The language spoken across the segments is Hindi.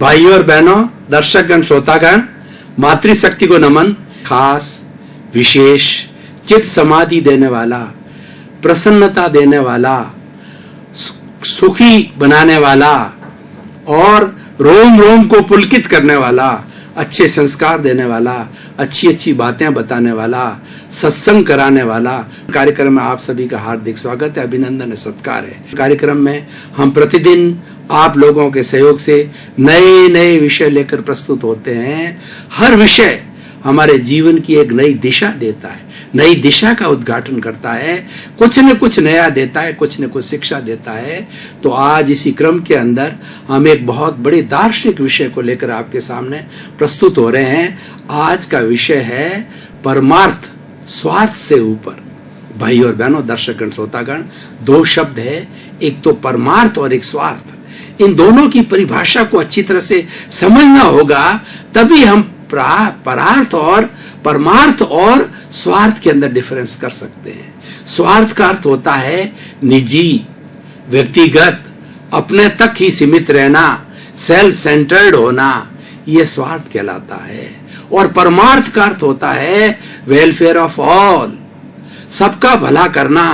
भाइयों और बहनों, दर्शकगण, श्रोतागण, मातृशक्ति को नमन। खास, विशेष, चित्त समाधि देने वाला, प्रसन्नता देने वाला, सुखी बनाने वाला और रोम रोम को पुलकित करने वाला, अच्छे संस्कार देने वाला, अच्छी अच्छी बातें बताने वाला, सत्संग कराने वाला कार्यक्रम में आप सभी का हार्दिक स्वागत है, अभिनंदन है, सत्कार है। कार्यक्रम में हम प्रतिदिन आप लोगों के सहयोग से नए नए विषय लेकर प्रस्तुत होते हैं। हर विषय हमारे जीवन की एक नई दिशा देता है, नई दिशा का उद्घाटन करता है, कुछ न कुछ नया देता है, कुछ न कुछ शिक्षा देता है। तो आज इसी क्रम के अंदर हम एक बहुत बड़े दार्शनिक विषय को लेकर आपके सामने प्रस्तुत हो रहे हैं। आज का विषय है परमार्थ, स्वार्थ से ऊपर। भाई और बहनों, दर्शकगण, श्रोतागण, दो शब्द है, एक तो परमार्थ और एक स्वार्थ। इन दोनों की परिभाषा को अच्छी तरह से समझना होगा, तभी हम परार्थ और परमार्थ और स्वार्थ के अंदर डिफरेंस कर सकते हैं। स्वार्थ का अर्थ होता है निजी, व्यक्तिगत, अपने तक ही सीमित रहना, सेल्फ सेंटर्ड होना, यह स्वार्थ कहलाता है। और परमार्थ का अर्थ होता है वेलफेयर ऑफ ऑल, सबका भला करना,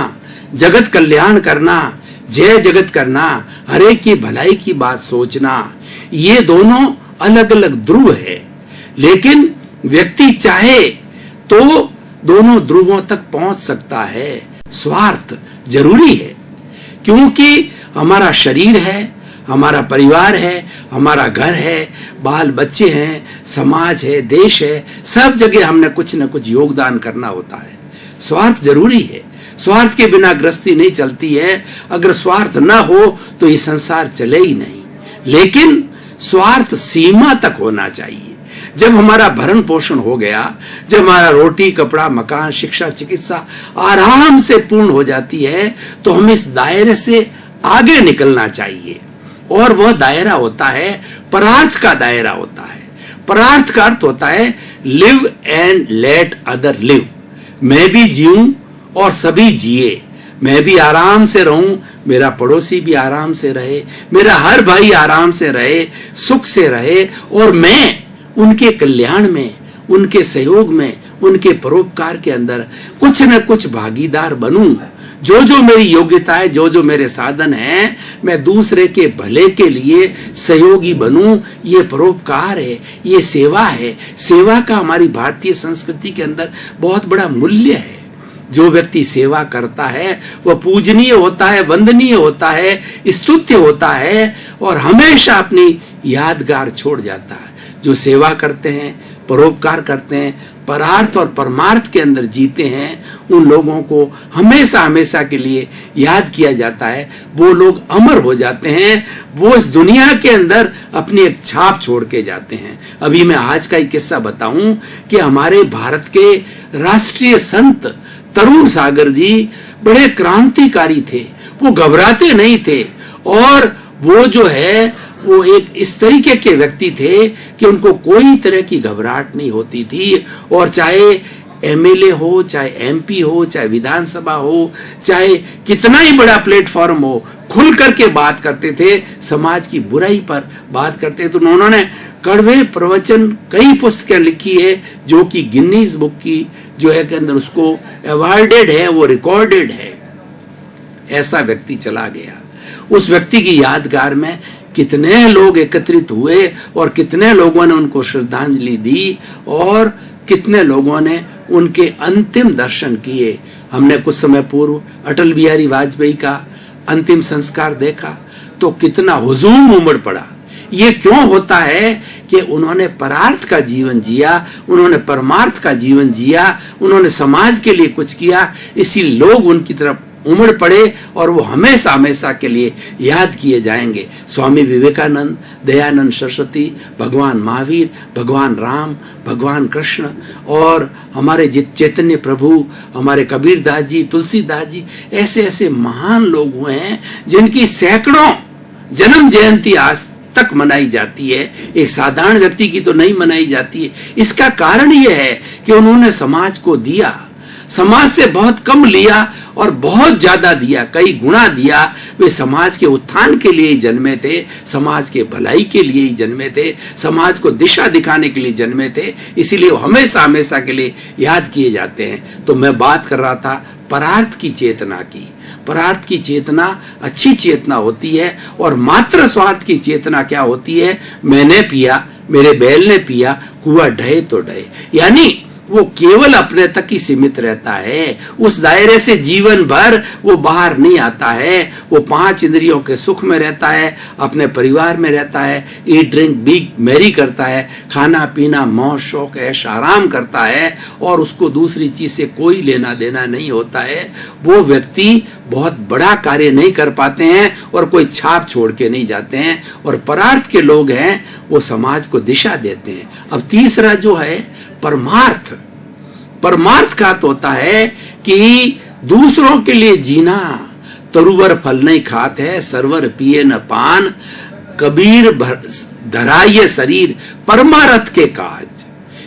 जगत कल्याण करना, जय जगत करना, हरेक की भलाई की बात सोचना। ये दोनों अलग अलग ध्रुव है, लेकिन व्यक्ति चाहे तो दोनों ध्रुवों तक पहुंच सकता है। स्वार्थ जरूरी है, क्योंकि हमारा शरीर है, हमारा परिवार है, हमारा घर है, बाल बच्चे हैं, समाज है, देश है, सब जगह हमने कुछ न कुछ योगदान करना होता है। स्वार्थ जरूरी है, स्वार्थ के बिना गृहस्थी नहीं चलती है। अगर स्वार्थ ना हो तो ये संसार चले ही नहीं। लेकिन स्वार्थ सीमा तक होना चाहिए। जब हमारा भरण पोषण हो गया, जब हमारा रोटी, कपड़ा, मकान, शिक्षा, चिकित्सा आराम से पूर्ण हो जाती है, तो हमें इस दायरे से आगे निकलना चाहिए। और वह दायरा होता है परार्थ का दायरा होता है। परार्थ का अर्थ होता है live and let other live. मैं भी जीऊं और सभी जिए, मैं भी आराम से रहूं, मेरा पड़ोसी भी आराम से रहे, मेरा हर भाई आराम से रहे, सुख से रहे, और मैं उनके कल्याण में, उनके सहयोग में, उनके परोपकार के अंदर कुछ न कुछ भागीदार बनूं। जो जो मेरी योग्यता है, जो जो मेरे साधन हैं, मैं दूसरे के भले के लिए सहयोगी बनूं। ये परोपकार है, ये सेवा है। सेवा का हमारी भारतीय संस्कृति के अंदर बहुत बड़ा मूल्य है। जो व्यक्ति सेवा करता है वह पूजनीय होता है, वंदनीय होता है, स्तुत्य होता है और हमेशा अपनी यादगार छोड़ जाता है। जो सेवा करते हैं, परोपकार करते हैं, परार्थ और परमार्थ के अंदर जीते हैं, उन लोगों को हमेशा हमेशा के लिए याद किया जाता है। वो लोग अमर हो जाते हैं, वो इस दुनिया के अंदर अपनी एक छाप छोड़ के जाते हैं। अभी मैं आज का एक किस्सा बताऊं कि हमारे भारत के राष्ट्रीय संत तरुण सागर जी बड़े क्रांतिकारी थे। वो घबराते नहीं थे, और वो जो है वो एक इस तरीके के व्यक्ति थे कि उनको कोई तरह की घबराहट नहीं होती थी। और चाहे एमएलए हो, चाहे एमपी हो, चाहे विधानसभा हो, चाहे कितना ही बड़ा प्लेटफॉर्म हो, खुल करके बात करते थे, समाज की बुराई पर बात करते थे। तो उन्होंने कड़वे प्रवचन, कई पुस्तकें लिखी है, जो कि गिनीज बुक की जो है के अंदर उसको अवार्डेड है, वो रिकॉर्डेड है। ऐसा व्यक्ति चला गया। उस व्यक्ति की यादगार में कितने लोग एकत्रित हुए और कितने लोगों ने उनको श्रद्धांजलि दी और कितने लोगों ने उनके अंतिम दर्शन किए। हमने कुछ समय पूर्व अटल बिहारी वाजपेयी का अंतिम संस्कार देखा तो कितना हुजूम उमड़ पड़ा। ये क्यों होता है कि उन्होंने परार्थ का जीवन जिया, उन्होंने परमार्थ का जीवन जिया, उन्होंने समाज के लिए कुछ किया, इसी लोग उनकी तरफ उमड़ पड़े और वो हमेशा हमेशा के लिए याद किए जाएंगे। स्वामी विवेकानंद, दयानंद सरस्वती, भगवान महावीर, भगवान राम, भगवान कृष्ण और हमारे चैतन्य प्रभु, हमारे कबीरदास जी, तुलसीदास जी, ऐसे ऐसे महान लोग हुए हैं जिनकी सैकड़ों जन्म जयंती आज तक मनाई जाती है। एक साधारण व्यक्ति की तो नहीं मनाई जाती है। इसका कारण यह है कि उन्होंने समाज को दिया, समाज से बहुत कम लिया और बहुत ज्यादा दिया, कई गुना दिया। वे समाज के उत्थान के लिए ही जन्मे थे, समाज के भलाई के लिए ही जन्मे थे, समाज को दिशा दिखाने के लिए जन्मे थे, इसीलिए वो हमेशा हमेशा के लिए याद किए जाते हैं। तो मैं बात कर रहा था परार्थ की चेतना की। परार्थ की चेतना अच्छी चेतना होती है, और मात्र स्वार्थ की चेतना क्या होती है? मैंने पिया, मेरे बैल ने पिया, कुआं ढहे तो ढहे। यानी वो केवल अपने तक ही सीमित रहता है, उस दायरे से जीवन भर वो बाहर नहीं आता है। वो 5 इंद्रियों के सुख में रहता है, अपने परिवार में रहता है, ईट ड्रिंक बी मैरी करता है, खाना पीना मौज शौक ऐश आराम करता है, और उसको दूसरी चीज से कोई लेना देना नहीं होता है। वो व्यक्ति बहुत बड़ा कार्य नहीं कर पाते हैं और कोई छाप छोड़ के नहीं जाते हैं। और परार्थ के लोग हैं, वो समाज को दिशा देते हैं। अब तीसरा जो है परमार्थ। परमार्थ का तो होता है कि दूसरों के लिए जीना। तरुवर फल नहीं खात है, सरवर पिए न पान, कबीर धराये शरीर, परमार्थ के काज।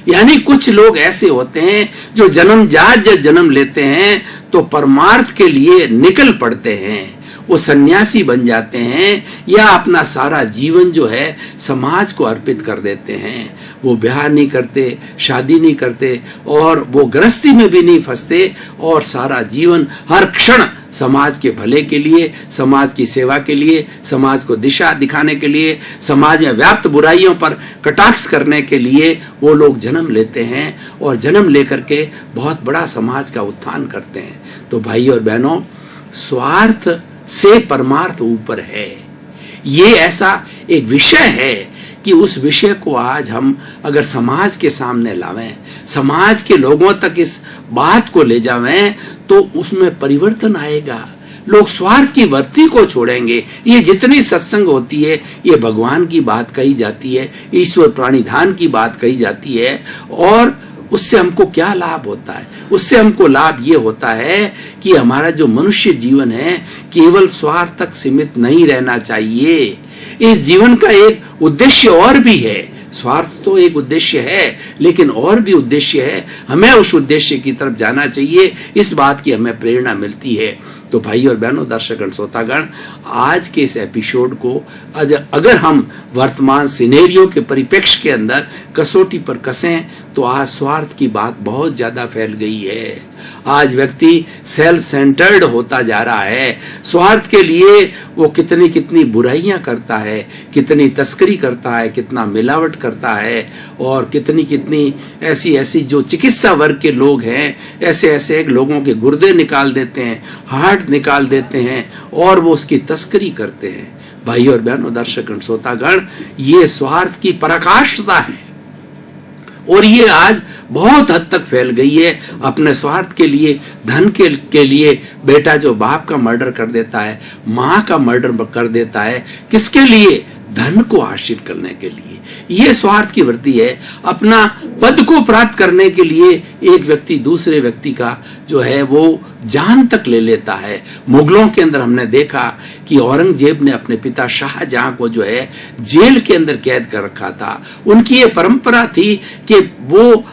यानी कुछ लोग ऐसे होते हैं जो जब जन्म लेते हैं तो परमार्थ के लिए निकल पड़ते हैं। वो सन्यासी बन जाते हैं, या अपना सारा जीवन जो है समाज को अर्पित कर देते हैं। वो ब्याह नहीं करते, शादी नहीं करते, और वो गृहस्थी में भी नहीं फंसते, और सारा जीवन हर क्षण समाज के भले के लिए, समाज की सेवा के लिए, समाज को दिशा दिखाने के लिए, समाज में व्याप्त बुराइयों पर कटाक्ष करने के लिए वो लोग जन्म लेते हैं, और जन्म लेकर के बहुत बड़ा समाज का उत्थान करते हैं। तो भाई और बहनों, स्वार्थ से परमार्थ ऊपर है। ये ऐसा एक विषय है कि उस विषय को आज हम अगर समाज के सामने लावें, समाज के लोगों तक इस बात को ले जावें, तो उसमें परिवर्तन आएगा। लोग स्वार्थ की वृत्ति को छोड़ेंगे। ये जितनी सत्संग होती है, ये भगवान की बात कही जाती है, ईश्वर प्राणिधान की बात कही जाती है, और उससे हमको क्या लाभ होता है? उससे हमको लाभ ये होता है कि हमारा जो मनुष्य जीवन है केवल स्वार्थ तक सीमित नहीं रहना चाहिए। इस जीवन का एक उद्देश्य और भी है। स्वार्थ तो एक उद्देश्य है, लेकिन और भी उद्देश्य है। हमें उस उद्देश्य की तरफ जाना चाहिए, इस बात की हमें प्रेरणा मिलती है। तो भाई और बहनों, दर्शकगण, श्रोतागण, आज के इस एपिसोड को अगर हम वर्तमान सिनेरियो के परिप्रेक्ष्य के अंदर कसौटी पर कसें, तो आज स्वार्थ की बात बहुत ज्यादा फैल गई है। आज व्यक्ति सेल्फ सेंटर्ड होता जा रहा है। स्वार्थ के लिए वो कितनी कितनी बुराइयां करता है, कितनी तस्करी करता है, कितना मिलावट करता है, और कितनी कितनी ऐसी ऐसी जो चिकित्सा वर्ग के लोग हैं, ऐसे ऐसे लोगों के गुर्दे निकाल देते हैं, हार्ट निकाल देते हैं, और वो उसकी तस्करी करते हैं। भाई और बहनों, दर्शकगण, श्रोतागण, ये स्वार्थ की पराकाष्ठता है, और ये आज बहुत हद तक फैल गई है। अपने स्वार्थ के लिए, धन के लिए बेटा जो बाप का मर्डर कर देता है, माँ का मर्डर कर देता है, किसके लिए? धन को हासिल करने के लिए। ये स्वार्थ की वृत्ति है। अपना पद को प्राप्त करने के लिए एक व्यक्ति दूसरे व्यक्ति का जो है वो जान तक ले लेता है। मुगलों के अंदर हमने देखा कि औरंगजेब ने अपने पिता शाहजहां को जो है जेल के अंदर कैद कर रखा था। उनकी ये परंपरा थी कि वो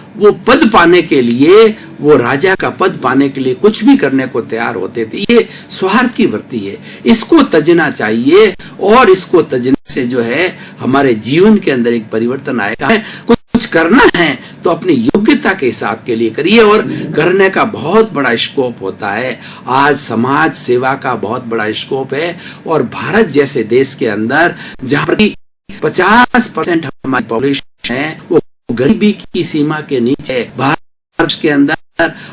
पद पाने के लिए, वो राजा का पद पाने के लिए कुछ भी करने को तैयार होते थे। ये स्वार्थ की वृत्ति है, इसको तजना चाहिए, और इसको तजने से जो है हमारे जीवन के अंदर एक परिवर्तन आएगा। कुछ करना है तो अपनी योग्यता के हिसाब के लिए करिए, और करने का बहुत बड़ा स्कोप होता है। आज समाज सेवा का बहुत बड़ा स्कोप है, और भारत जैसे देश के अंदर जहाँ पर 50% हमारी पॉपुलेशन है वो गरीबी की सीमा के नीचे है। भारत के अंदर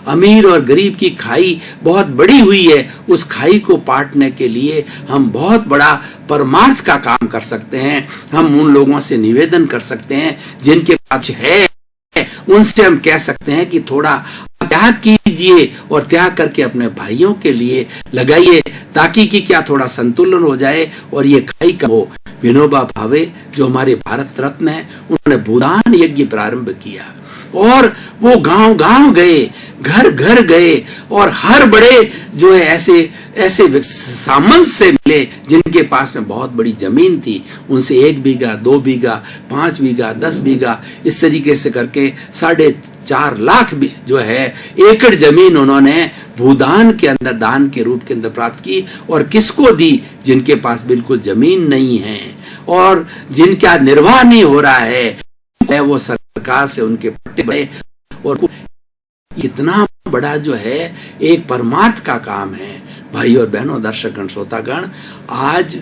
अमीर और गरीब की खाई बहुत बड़ी हुई है। उस खाई को पाटने के लिए हम बहुत बड़ा परमार्थ का काम कर सकते हैं। हम उन लोगों से निवेदन कर सकते हैं जिनके पास है, उनसे हम कह सकते हैं कि थोड़ा त्याग कीजिए, और त्याग करके अपने भाइयों के लिए लगाइए, ताकि कि क्या थोड़ा संतुलन हो जाए और ये खाई का हो। विनोबा भावे जो हमारे भारत रत्न है, उन्होंने भूदान यज्ञ प्रारंभ किया। और वो गांव गांव गए, घर घर गए, और हर बड़े जो है ऐसे ऐसे सामंत से मिले जिनके पास में बहुत बड़ी जमीन थी। उनसे 1 बीघा, 2 बीघा, 5 बीघा, 10 बीघा, इस तरीके से करके 4.5 लाख जो है एकड़ जमीन उन्होंने भूदान के अंदर, दान के रूप के अंदर प्राप्त की। और किसको दी? जिनके पास बिल्कुल जमीन नहीं है और जिनका निर्वाह नहीं हो रहा है, वो सरकार से उनके पट्टे बने। और इतना बड़ा जो है एक परमार्थ का काम है भाई और बहनों, दर्शकगण, श्रोतागण। आज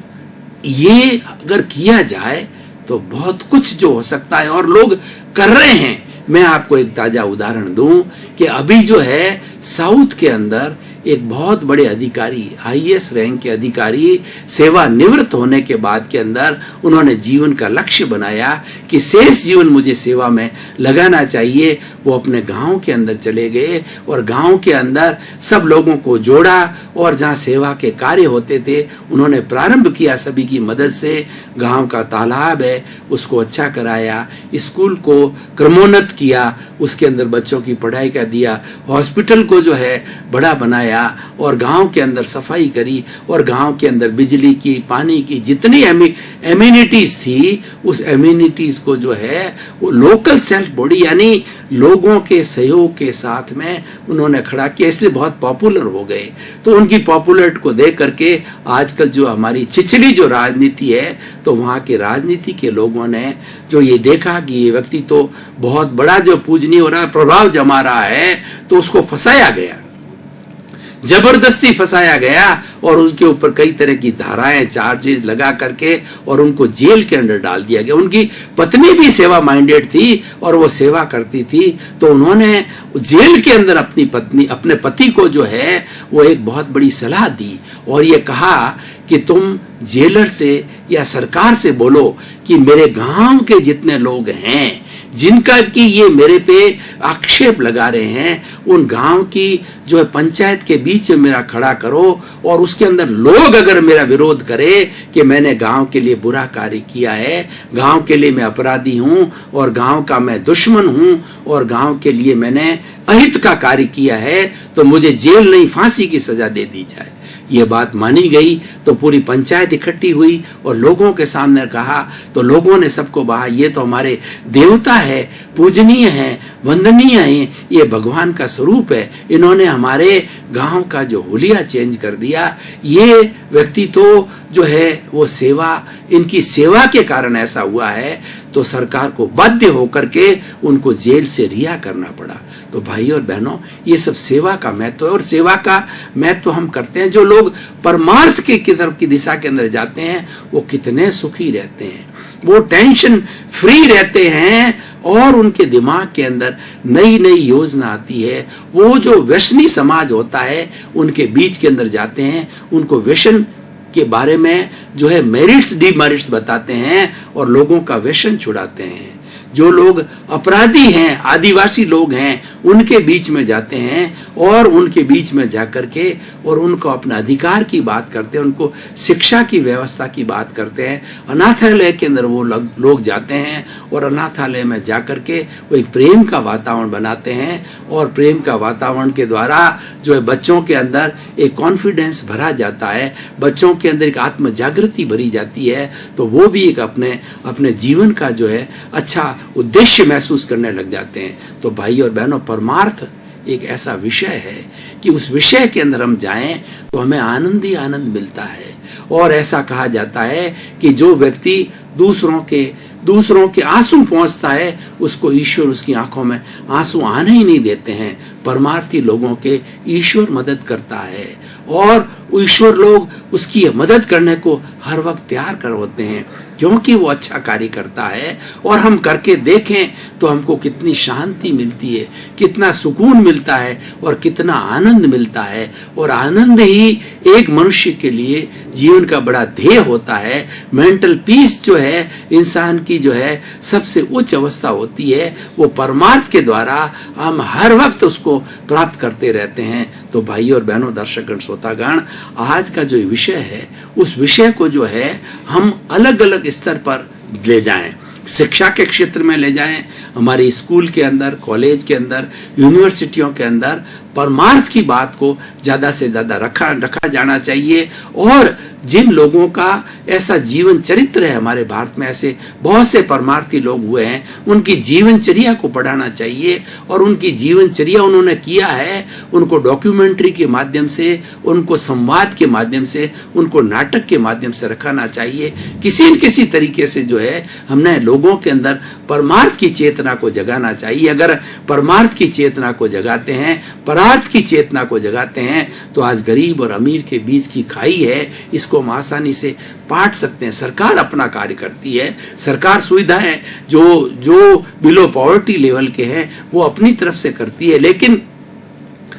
ये अगर किया जाए तो बहुत कुछ जो हो सकता है और लोग कर रहे हैं। मैं आपको एक ताजा उदाहरण दूं कि अभी जो है साउथ के अंदर एक बहुत बड़े अधिकारी, IAS रैंक के अधिकारी, सेवा निवृत्त होने के बाद के अंदर उन्होंने जीवन का लक्ष्य बनाया कि शेष जीवन मुझे सेवा में लगाना चाहिए। वो अपने गांव के अंदर चले गए और गांव के अंदर सब लोगों को जोड़ा और जहां सेवा के कार्य होते थे उन्होंने प्रारंभ किया सभी की मदद से। गांव का तालाब है उसको अच्छा कराया, स्कूल को क्रमोन्नत किया, उसके अंदर बच्चों की पढ़ाई का दिया, हॉस्पिटल को जो है बड़ा बनाया और गांव के अंदर सफाई करी और गांव के अंदर बिजली की, पानी की जितनी एम्यूनिटीज थी उस एम्यूनिटीज को जो है वो लोकल सेल्फ बॉडी यानी लोगों के सहयोग के साथ में उन्होंने खड़ा किया, इसलिए बहुत पॉपुलर हो गए। तो उनकी पॉपुलरिटी को देख करके आजकल जो हमारी छिछली जो राजनीति है तो वहां के राजनीति के लोगों ने जो ये देखा कि ये व्यक्ति तो बहुत बड़ा जो पूजनीय हो रहा है, प्रभाव जमा रहा है, तो उसको फंसाया गया, जबरदस्ती फंसाया गया और उसके ऊपर कई तरह की धाराएं, चार्जेस लगा करके और उनको जेल के अंदर डाल दिया गया। उनकी पत्नी भी सेवा माइंडेड थी और वो सेवा करती थी, तो उन्होंने जेल के अंदर अपने पति को जो है वो एक बहुत बड़ी सलाह दी और ये कहा कि तुम जेलर से या सरकार से बोलो कि मेरे गांव के जितने लोग हैं जिनका कि ये मेरे पे आक्षेप लगा रहे हैं, उन गांव की जो है पंचायत के बीच में मेरा खड़ा करो और उसके अंदर लोग अगर मेरा विरोध करे कि मैंने गांव के लिए बुरा कार्य किया है, गांव के लिए मैं अपराधी हूं और गांव का मैं दुश्मन हूं और गांव के लिए मैंने अहित का कार्य किया है, तो मुझे जेल नहीं फांसी की सजा दे दी जाए। ये बात मानी गई तो पूरी पंचायत इकट्ठी हुई और लोगों के सामने कहा, तो लोगों ने सबको कहा ये तो हमारे देवता है, पूजनीय है, वंदनीय है, ये भगवान का स्वरूप है, इन्होंने हमारे गांव का जो हुलिया चेंज कर दिया, ये व्यक्ति तो जो है वो सेवा, इनकी सेवा के कारण ऐसा हुआ है, तो सरकार को बाध्य होकर के उनको जेल से रिहा करना पड़ा। तो भाई और बहनों, ये सब सेवा का महत्व है और सेवा का महत्व हम करते हैं। जो लोग परमार्थ की तरफ की दिशा के अंदर जाते हैं वो कितने सुखी रहते हैं, वो टेंशन फ्री रहते हैं और उनके दिमाग के अंदर नई नई योजना आती है। वो जो व्यसनी समाज होता है उनके बीच के अंदर जाते हैं, उनको व्यसन के बारे में जो है मेरिट्स डिमेरिट्स बताते हैं और लोगों का व्यसन छुड़ाते हैं। जो लोग अपराधी हैं, आदिवासी लोग हैं, उनके बीच में जाते हैं और उनके बीच में जाकर के और उनको अपना अधिकार की बात करते हैं, उनको शिक्षा की व्यवस्था की बात करते हैं। अनाथालय के अंदर वो लोग जाते हैं और अनाथालय में जाकर के वो एक प्रेम का वातावरण बनाते हैं और प्रेम का वातावरण के द्वारा जो है बच्चों के अंदर एक कॉन्फिडेंस भरा जाता है, बच्चों के अंदर एक आत्म जागृति भरी जाती है, तो वो भी एक अपने जीवन का जो है अच्छा उद्देश्य महसूस करने लग जाते हैं। तो भाई और बहनों, परमार्थ एक ऐसा विषय है कि उस विषय के अंदर हम जाएं तो हमें आनंद ही आनंद मिलता है। और ऐसा कहा जाता है कि जो व्यक्ति दूसरों के आंसू पहुंचता है उसको ईश्वर उसकी आंखों में आंसू आने ही नहीं देते हैं। परमार्थी लोगों के ईश्वर मदद करता है और ईश्वर लोग उसकी मदद करने को हर वक्त तैयार कर होते हैं, क्योंकि वो अच्छा कार्य करता है। और हम करके देखें तो हमको कितनी शांति मिलती है, कितना सुकून मिलता है और कितना आनंद मिलता है। और आनंद ही एक मनुष्य के लिए जीवन का बड़ा ध्येय होता है। मेंटल पीस जो है इंसान की जो है सबसे उच्च अवस्था होती है, वो परमार्थ के द्वारा हम हर वक्त उसको प्राप्त करते रहते हैं। तो भाई और बहनों, दर्शकगण, श्रोतागण, आज का जो विषय है उस विषय को जो है हम अलग अलग स्तर पर ले जाएं। शिक्षा के क्षेत्र में ले जाएं, हमारे स्कूल के अंदर, कॉलेज के अंदर, यूनिवर्सिटियों के अंदर परमार्थ की बात को ज्यादा से ज्यादा रखा जाना चाहिए। और जिन लोगों का ऐसा जीवन चरित्र है, हमारे भारत में ऐसे बहुत से परमार्थी लोग हुए हैं, उनकी जीवनचर्या को पढ़ाना चाहिए। और उनकी जीवनचर्या उन्होंने किया है, उनको डॉक्यूमेंट्री के माध्यम से, उनको संवाद के माध्यम से, उनको नाटक के माध्यम से रखाना चाहिए। किसी न किसी तरीके से जो है हमने लोगों के अंदर परमार्थ की चेतना को जगाना चाहिए। अगर परमार्थ की चेतना को जगाते हैं, परार्थ की चेतना को जगाते हैं, तो आज गरीब और अमीर के बीच की खाई है, इसको हम आसानी से पाट सकते हैं। सरकार अपना कार्य करती है, सरकार सुविधाएं जो बिलो पॉवर्टी लेवल के हैं वो अपनी तरफ से करती है, लेकिन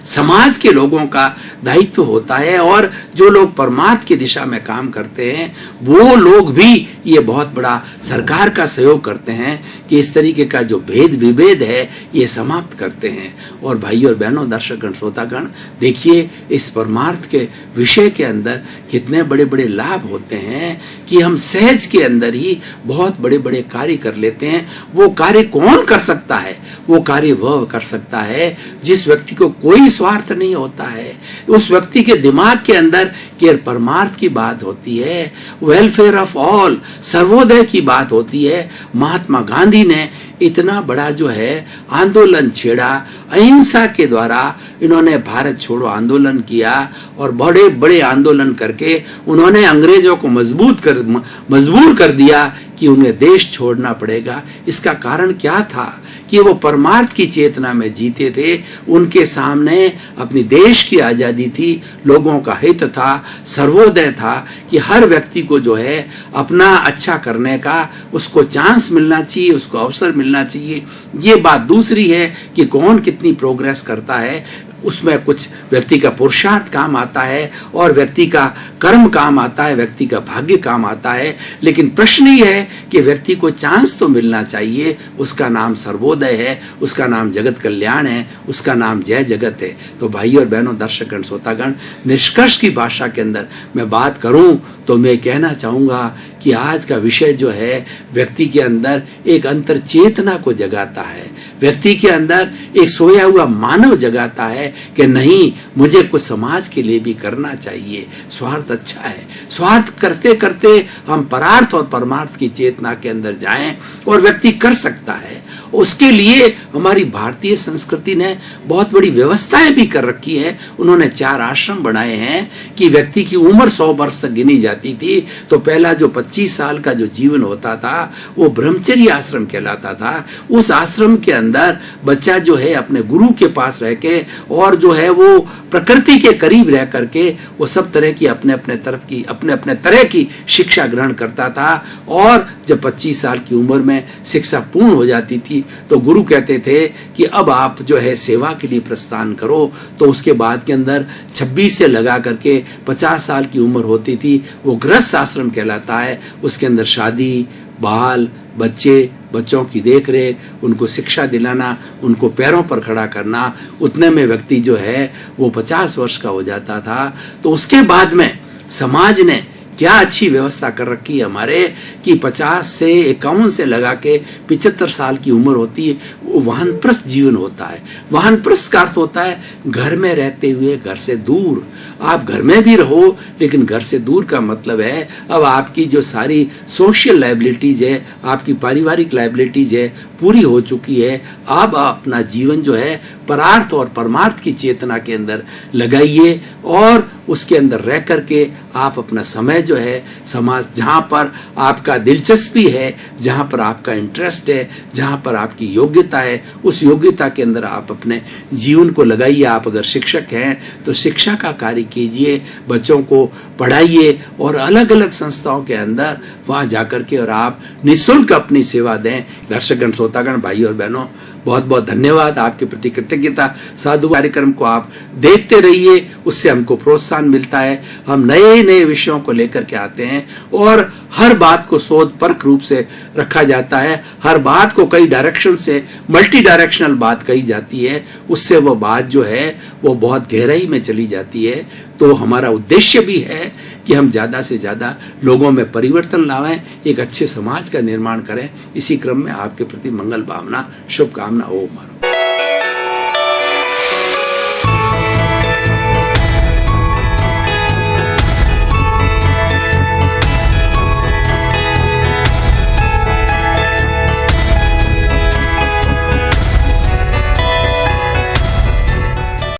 समाज के लोगों का दायित्व होता है। और जो लोग परमार्थ की दिशा में काम करते हैं वो लोग भी ये बहुत बड़ा सरकार का सहयोग करते हैं कि इस तरीके का जो भेद विभेद है ये समाप्त करते हैं। और भाई और बहनों, दर्शकगण, श्रोतागण, देखिए इस परमार्थ के विषय के अंदर कितने बड़े बड़े लाभ होते हैं कि हम सहज के अंदर ही बहुत बड़े बड़े कार्य कर लेते हैं। वो कार्य कौन कर सकता है? वो कार्य वह कर सकता है जिस व्यक्ति को कोई स्वार्थ नहीं होता है, उस व्यक्ति के दिमाग के अंदर केवल परमार्थ की बात होती है, वेलफेयर ऑफ ऑल, सर्वोदय की बात होती है। महात्मा गांधी ने इतना बड़ा जो है आंदोलन छेड़ा, अहिंसा के द्वारा इन्होंने भारत छोड़ो आंदोलन किया और बड़े बड़े आंदोलन करके उन्होंने अंग्रेजों को मजबूर कर दिया कि उन्हें देश छोड़ना पड़ेगा। इसका कारण क्या था कि वो परमार्थ की चेतना में जीते थे। उनके सामने अपनी देश की आजादी थी, लोगों का हित था, सर्वोदय था कि हर व्यक्ति को जो है अपना अच्छा करने का उसको चांस मिलना चाहिए, उसको अवसर मिलना चाहिए। ये बात दूसरी है कि कौन कितनी प्रोग्रेस करता है, उसमें कुछ व्यक्ति का पुरुषार्थ काम आता है और व्यक्ति का कर्म काम आता है, व्यक्ति का भाग्य काम आता है। लेकिन प्रश्न ये है कि व्यक्ति को चांस तो मिलना चाहिए। उसका नाम सर्वोदय है, उसका नाम जगत कल्याण है, उसका नाम जय जगत है। तो भाई और बहनों, दर्शकगण, श्रोतागण, निष्कर्ष की भाषा के अंदर मैं बात करूं तो मैं कहना चाहूंगा कि आज का विषय जो है व्यक्ति के अंदर एक अंतर चेतना को जगाता है, व्यक्ति के अंदर एक सोया हुआ मानव जगाता है कि नहीं, मुझे कुछ समाज के लिए भी करना चाहिए। स्वार्थ अच्छा है, स्वार्थ करते करते हम परार्थ और परमार्थ की चेतना के अंदर जाएं और व्यक्ति कर सकता है। उसके लिए हमारी भारतीय संस्कृति ने बहुत बड़ी व्यवस्थाएं भी कर रखी है। उन्होंने 4 आश्रम बनाए हैं कि व्यक्ति की उम्र 100 वर्ष तक गिनी जाती थी तो पहला जो 25 साल का जो जीवन होता था वो ब्रह्मचर्य आश्रम कहलाता था। उस आश्रम के अंदर बच्चा जो है अपने गुरु के पास रह के और जो है वो प्रकृति के करीब रह करके वो सब तरह की अपने अपने तरह की शिक्षा ग्रहण करता था। और जब 25 साल की उम्र में शिक्षा पूर्ण हो जाती थी तो गुरु कहते थे कि अब आप जो है सेवा के लिए प्रस्थान करो। तो उसके बाद के अंदर 26 से लगा करके 50 साल की उम्र होती थी, वो गृहस्थ आश्रम कहलाता है। उसके अंदर शादी, बाल बच्चों की देख रेख, उनको शिक्षा दिलाना, उनको पैरों पर खड़ा करना, उतने में व्यक्ति जो है वो 50 वर्ष का हो जाता था। तो उसके बाद में समाज ने क्या अच्छी व्यवस्था कर रखी है हमारे कि 50 से 51 से लगा के 75 साल की उम्र होती है, वो वानप्रस्थ जीवन होता है। वानप्रस्थ का अर्थ होता है घर में रहते हुए घर से दूर। आप घर में भी रहो लेकिन घर से दूर का मतलब है अब आपकी जो सारी सोशल लायबिलिटीज है, आपकी पारिवारिक लायबिलिटीज है, पूरी हो चुकी है। अब अपना जीवन जो है परार्थ और परमार्थ की चेतना के अंदर लगाइए और उसके अंदर रह करके आप अपना समय जो है समाज जहां पर आपका दिलचस्पी है, जहां पर आपका इंटरेस्ट है, जहां पर आपकी योग्यता है, उस योग्यता के अंदर आप अपने जीवन को लगाइए। आप अगर शिक्षक हैं तो शिक्षा का कार्य कीजिए, बच्चों को पढ़ाइए और अलग अलग संस्थाओं के अंदर वहां जाकर के और आप निःशुल्क अपनी सेवा दें। दर्शकगण, श्रोतागण, भाई और बहनों, बहुत बहुत धन्यवाद। आपके प्रति कृतज्ञता। साधु कार्यक्रम को आप देखते रहिए, उससे हमको प्रोत्साहन मिलता है। हम नए नए विषयों को लेकर के आते हैं और हर बात को शोध परख रूप से रखा जाता है। हर बात को कई डायरेक्शन से मल्टी डायरेक्शनल बात कही जाती है, उससे वो बात जो है वो बहुत गहराई में चली जाती है। तो हमारा उद्देश्य भी है कि हम ज़्यादा से ज़्यादा लोगों में परिवर्तन लावें, एक अच्छे समाज का निर्माण करें। इसी क्रम में आपके प्रति मंगल भावना, शुभकामना। ओम।